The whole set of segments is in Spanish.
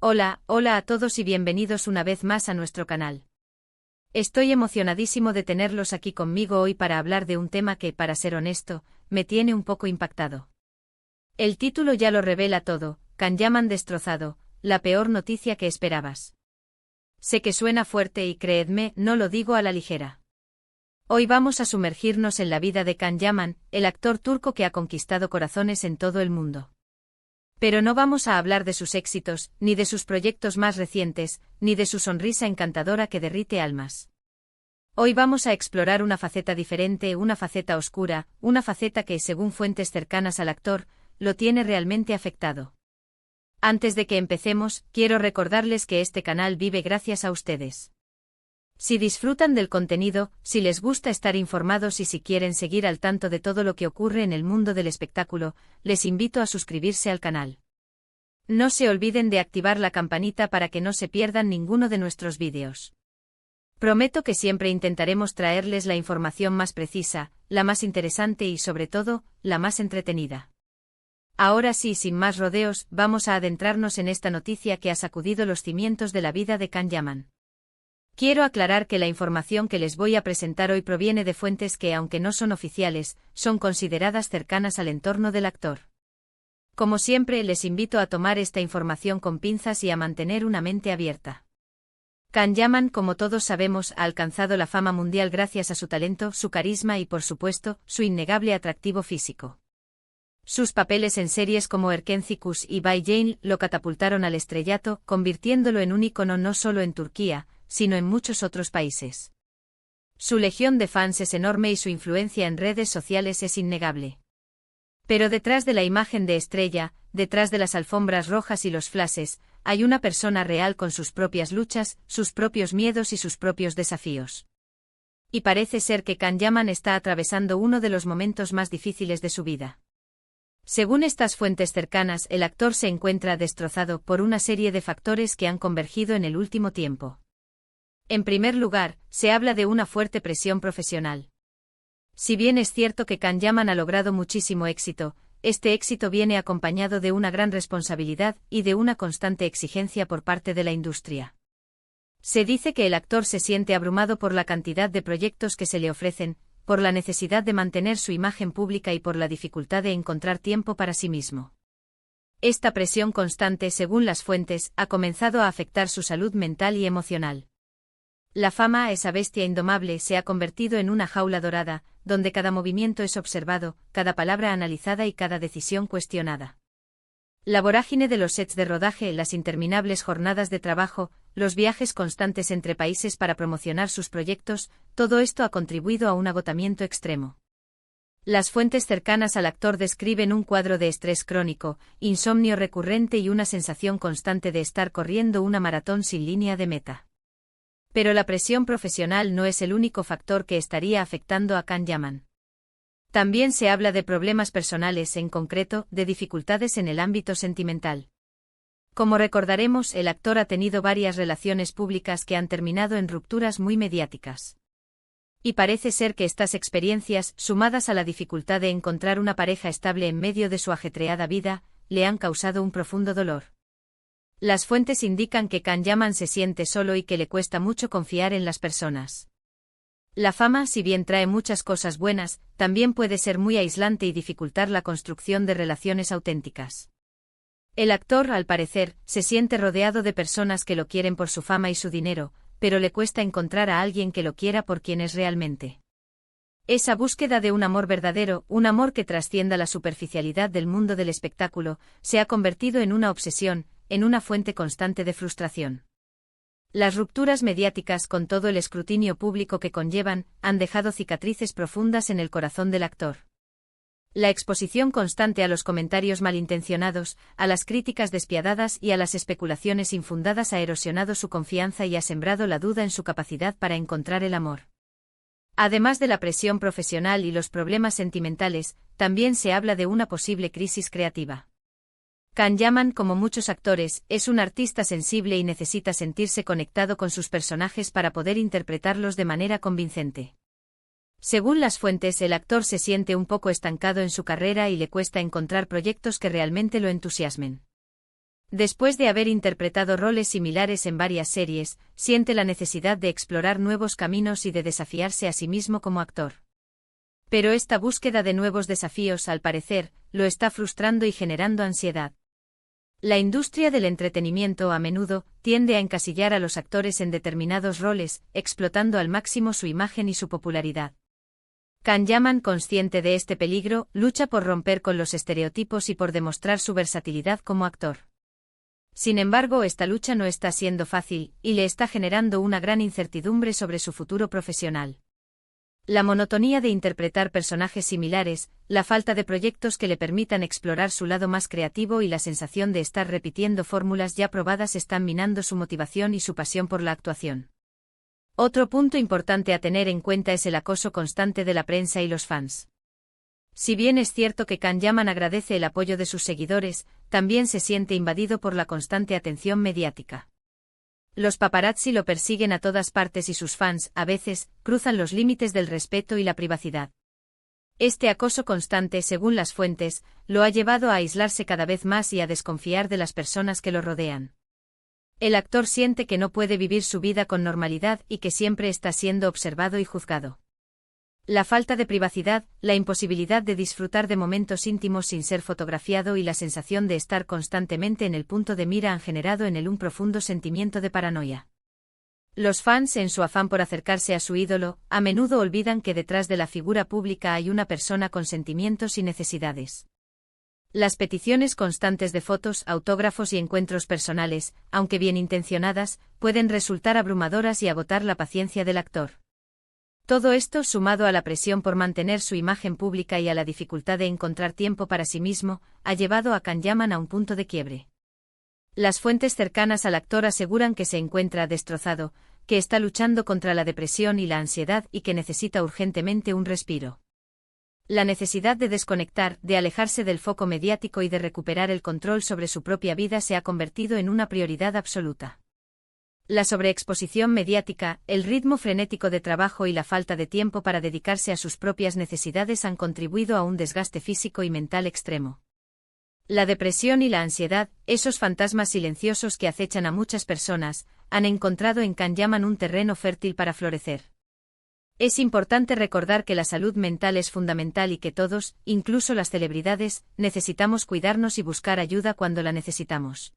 Hola a todos y bienvenidos una vez más a nuestro canal. Estoy emocionadísimo de tenerlos aquí conmigo hoy para hablar de un tema que, para ser honesto, me tiene un poco impactado. El título ya lo revela todo: Can Yaman destrozado, la peor noticia que esperabas. Sé que suena fuerte y creedme, no lo digo a la ligera. Hoy vamos a sumergirnos en la vida de Can Yaman, el actor turco que ha conquistado corazones en todo el mundo. Pero no vamos a hablar de sus éxitos, ni de sus proyectos más recientes, ni de su sonrisa encantadora que derrite almas. Hoy vamos a explorar una faceta diferente, una faceta oscura, una faceta que, según fuentes cercanas al actor, lo tiene realmente afectado. Antes de que empecemos, quiero recordarles que este canal vive gracias a ustedes. Si disfrutan del contenido, si les gusta estar informados y si quieren seguir al tanto de todo lo que ocurre en el mundo del espectáculo, les invito a suscribirse al canal. No se olviden de activar la campanita para que no se pierdan ninguno de nuestros vídeos. Prometo que siempre intentaremos traerles la información más precisa, la más interesante y sobre todo, la más entretenida. Ahora sí, sin más rodeos, vamos a adentrarnos en esta noticia que ha sacudido los cimientos de la vida de Can Yaman. Quiero aclarar que la información que les voy a presentar hoy proviene de fuentes que, aunque no son oficiales, son consideradas cercanas al entorno del actor. Como siempre, les invito a tomar esta información con pinzas y a mantener una mente abierta. Can Yaman, como todos sabemos, ha alcanzado la fama mundial gracias a su talento, su carisma y, por supuesto, su innegable atractivo físico. Sus papeles en series como Erkenci y Bay Jane lo catapultaron al estrellato, convirtiéndolo en un ícono no solo en Turquía, sino en muchos otros países. Su legión de fans es enorme y su influencia en redes sociales es innegable. Pero detrás de la imagen de estrella, detrás de las alfombras rojas y los flashes, hay una persona real con sus propias luchas, sus propios miedos y sus propios desafíos. Y parece ser que Can Yaman está atravesando uno de los momentos más difíciles de su vida. Según estas fuentes cercanas, el actor se encuentra destrozado por una serie de factores que han convergido en el último tiempo. En primer lugar, se habla de una fuerte presión profesional. Si bien es cierto que Can Yaman ha logrado muchísimo éxito, este éxito viene acompañado de una gran responsabilidad y de una constante exigencia por parte de la industria. Se dice que el actor se siente abrumado por la cantidad de proyectos que se le ofrecen, por la necesidad de mantener su imagen pública y por la dificultad de encontrar tiempo para sí mismo. Esta presión constante, según las fuentes, ha comenzado a afectar su salud mental y emocional. La fama, esa bestia indomable, se ha convertido en una jaula dorada, donde cada movimiento es observado, cada palabra analizada y cada decisión cuestionada. La vorágine de los sets de rodaje, las interminables jornadas de trabajo, los viajes constantes entre países para promocionar sus proyectos, todo esto ha contribuido a un agotamiento extremo. Las fuentes cercanas al actor describen un cuadro de estrés crónico, insomnio recurrente y una sensación constante de estar corriendo una maratón sin línea de meta. Pero la presión profesional no es el único factor que estaría afectando a Can Yaman. También se habla de problemas personales, en concreto, de dificultades en el ámbito sentimental. Como recordaremos, el actor ha tenido varias relaciones públicas que han terminado en rupturas muy mediáticas. Y parece ser que estas experiencias, sumadas a la dificultad de encontrar una pareja estable en medio de su ajetreada vida, le han causado un profundo dolor. Las fuentes indican que Can Yaman se siente solo y que le cuesta mucho confiar en las personas. La fama, si bien trae muchas cosas buenas, también puede ser muy aislante y dificultar la construcción de relaciones auténticas. El actor, al parecer, se siente rodeado de personas que lo quieren por su fama y su dinero, pero le cuesta encontrar a alguien que lo quiera por quien es realmente. Esa búsqueda de un amor verdadero, un amor que trascienda la superficialidad del mundo del espectáculo, se ha convertido en una obsesión, en una fuente constante de frustración. Las rupturas mediáticas, con todo el escrutinio público que conllevan, han dejado cicatrices profundas en el corazón del actor. La exposición constante a los comentarios malintencionados, a las críticas despiadadas y a las especulaciones infundadas ha erosionado su confianza y ha sembrado la duda en su capacidad para encontrar el amor. Además de la presión profesional y los problemas sentimentales, también se habla de una posible crisis creativa. Can Yaman, como muchos actores, es un artista sensible y necesita sentirse conectado con sus personajes para poder interpretarlos de manera convincente. Según las fuentes, el actor se siente un poco estancado en su carrera y le cuesta encontrar proyectos que realmente lo entusiasmen. Después de haber interpretado roles similares en varias series, siente la necesidad de explorar nuevos caminos y de desafiarse a sí mismo como actor. Pero esta búsqueda de nuevos desafíos, al parecer, lo está frustrando y generando ansiedad. La industria del entretenimiento a menudo tiende a encasillar a los actores en determinados roles, explotando al máximo su imagen y su popularidad. Can Yaman, consciente de este peligro, lucha por romper con los estereotipos y por demostrar su versatilidad como actor. Sin embargo, esta lucha no está siendo fácil, y le está generando una gran incertidumbre sobre su futuro profesional. La monotonía de interpretar personajes similares, la falta de proyectos que le permitan explorar su lado más creativo y la sensación de estar repitiendo fórmulas ya probadas están minando su motivación y su pasión por la actuación. Otro punto importante a tener en cuenta es el acoso constante de la prensa y los fans. Si bien es cierto que Can Yaman agradece el apoyo de sus seguidores, también se siente invadido por la constante atención mediática. Los paparazzi lo persiguen a todas partes y sus fans, a veces, cruzan los límites del respeto y la privacidad. Este acoso constante, según las fuentes, lo ha llevado a aislarse cada vez más y a desconfiar de las personas que lo rodean. El actor siente que no puede vivir su vida con normalidad y que siempre está siendo observado y juzgado. La falta de privacidad, la imposibilidad de disfrutar de momentos íntimos sin ser fotografiado y la sensación de estar constantemente en el punto de mira han generado en él un profundo sentimiento de paranoia. Los fans, en su afán por acercarse a su ídolo, a menudo olvidan que detrás de la figura pública hay una persona con sentimientos y necesidades. Las peticiones constantes de fotos, autógrafos y encuentros personales, aunque bien intencionadas, pueden resultar abrumadoras y agotar la paciencia del actor. Todo esto, sumado a la presión por mantener su imagen pública y a la dificultad de encontrar tiempo para sí mismo, ha llevado a Can Yaman a un punto de quiebre. Las fuentes cercanas al actor aseguran que se encuentra destrozado, que está luchando contra la depresión y la ansiedad y que necesita urgentemente un respiro. La necesidad de desconectar, de alejarse del foco mediático y de recuperar el control sobre su propia vida se ha convertido en una prioridad absoluta. La sobreexposición mediática, el ritmo frenético de trabajo y la falta de tiempo para dedicarse a sus propias necesidades han contribuido a un desgaste físico y mental extremo. La depresión y la ansiedad, esos fantasmas silenciosos que acechan a muchas personas, han encontrado en Can Yaman un terreno fértil para florecer. Es importante recordar que la salud mental es fundamental y que todos, incluso las celebridades, necesitamos cuidarnos y buscar ayuda cuando la necesitamos.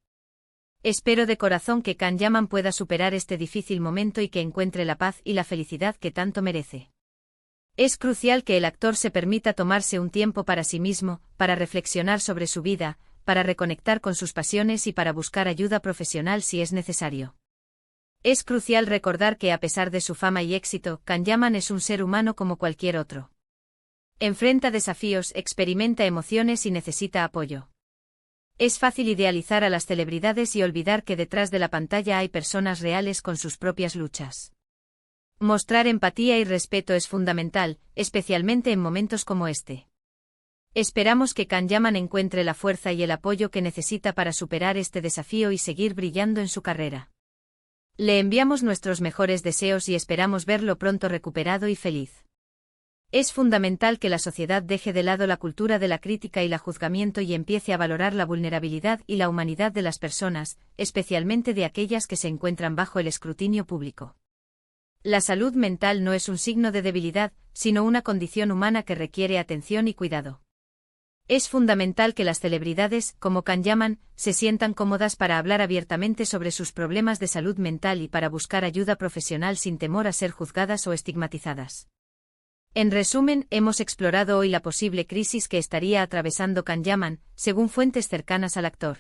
Espero de corazón que Can Yaman pueda superar este difícil momento y que encuentre la paz y la felicidad que tanto merece. Es crucial que el actor se permita tomarse un tiempo para sí mismo, para reflexionar sobre su vida, para reconectar con sus pasiones y para buscar ayuda profesional si es necesario. Es crucial recordar que a pesar de su fama y éxito, Can Yaman es un ser humano como cualquier otro. Enfrenta desafíos, experimenta emociones y necesita apoyo. Es fácil idealizar a las celebridades y olvidar que detrás de la pantalla hay personas reales con sus propias luchas. Mostrar empatía y respeto es fundamental, especialmente en momentos como este. Esperamos que Can Yaman encuentre la fuerza y el apoyo que necesita para superar este desafío y seguir brillando en su carrera. Le enviamos nuestros mejores deseos y esperamos verlo pronto recuperado y feliz. Es fundamental que la sociedad deje de lado la cultura de la crítica y la juzgamiento y empiece a valorar la vulnerabilidad y la humanidad de las personas, especialmente de aquellas que se encuentran bajo el escrutinio público. La salud mental no es un signo de debilidad, sino una condición humana que requiere atención y cuidado. Es fundamental que las celebridades, como Can Yaman, se sientan cómodas para hablar abiertamente sobre sus problemas de salud mental y para buscar ayuda profesional sin temor a ser juzgadas o estigmatizadas. En resumen, hemos explorado hoy la posible crisis que estaría atravesando Can Yaman, según fuentes cercanas al actor.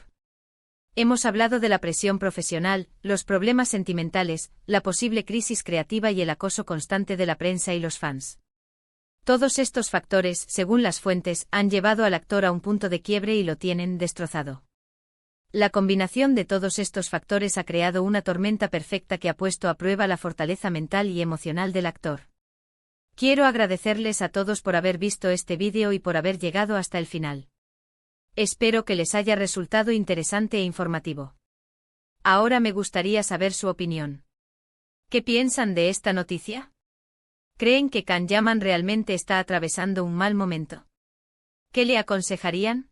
Hemos hablado de la presión profesional, los problemas sentimentales, la posible crisis creativa y el acoso constante de la prensa y los fans. Todos estos factores, según las fuentes, han llevado al actor a un punto de quiebre y lo tienen destrozado. La combinación de todos estos factores ha creado una tormenta perfecta que ha puesto a prueba la fortaleza mental y emocional del actor. Quiero agradecerles a todos por haber visto este vídeo y por haber llegado hasta el final. Espero que les haya resultado interesante e informativo. Ahora me gustaría saber su opinión. ¿Qué piensan de esta noticia? ¿Creen que Can Yaman realmente está atravesando un mal momento? ¿Qué le aconsejarían?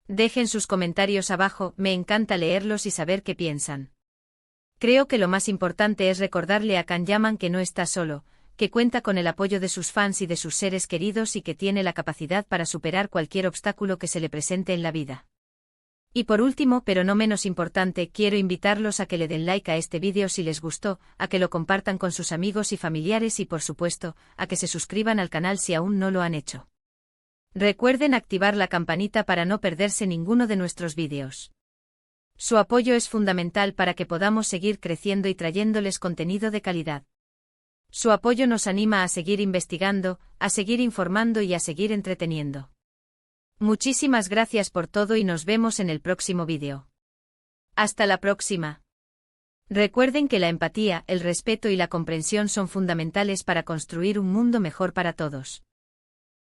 Dejen sus comentarios abajo, me encanta leerlos y saber qué piensan. Creo que lo más importante es recordarle a Can Yaman que no está solo, que cuenta con el apoyo de sus fans y de sus seres queridos y que tiene la capacidad para superar cualquier obstáculo que se le presente en la vida. Y por último, pero no menos importante, quiero invitarlos a que le den like a este vídeo si les gustó, a que lo compartan con sus amigos y familiares y por supuesto, a que se suscriban al canal si aún no lo han hecho. Recuerden activar la campanita para no perderse ninguno de nuestros vídeos. Su apoyo es fundamental para que podamos seguir creciendo y trayéndoles contenido de calidad. Su apoyo nos anima a seguir investigando, a seguir informando y a seguir entreteniendo. Muchísimas gracias por todo y nos vemos en el próximo vídeo. Hasta la próxima. Recuerden que la empatía, el respeto y la comprensión son fundamentales para construir un mundo mejor para todos.